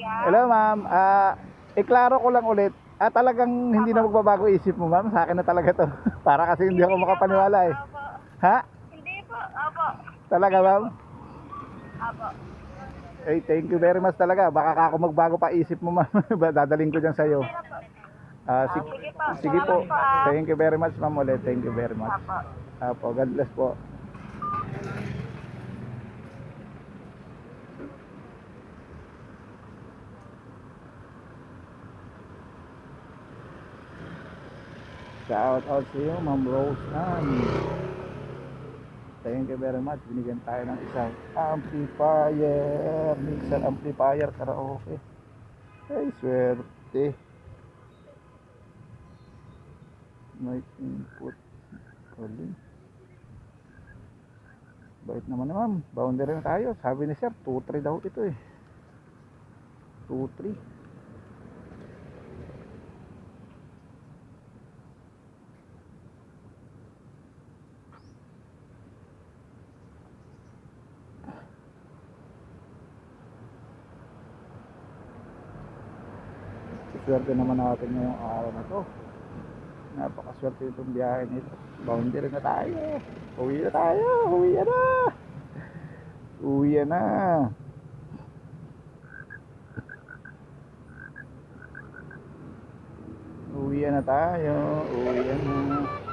Hello ma'am, iklaro ko lang ulit. Talagang hindi na magbabago isip mo ma'am, sa akin na talaga to. Para kasi hindi ako makapaniwala eh. Opo. Ha? Hindi po. Opo. Talaga ma'am? Opo. Eh, thank you very much talaga. Baka ako magbago pa isip mo ma'am. Dadaling ko dyan sa'yo. Okay na po. Sige, Sige po. sige po. Salamat po ah. Thank you very much ma'am ulit. Thank you very much. Opo. Apo, God bless po. Shout out sa iyo, Ma'am Rose Ann. Thank you very much. Binigyan tayo ng isang amplifier. Mixer amplifier karaoke. Ay, swerte. Mic input. Calling. Bait naman na ma'am. Boundary na tayo. Sabi ni sir, 2-3 daw ito eh. 2-3. Swerte naman natin ngayong araw na to. Napakaswerte itong biyahe nito. Boundary na tayo. Uwi na tayo. Uwi na. Uwi na. Uwi na tayo. Uwi na.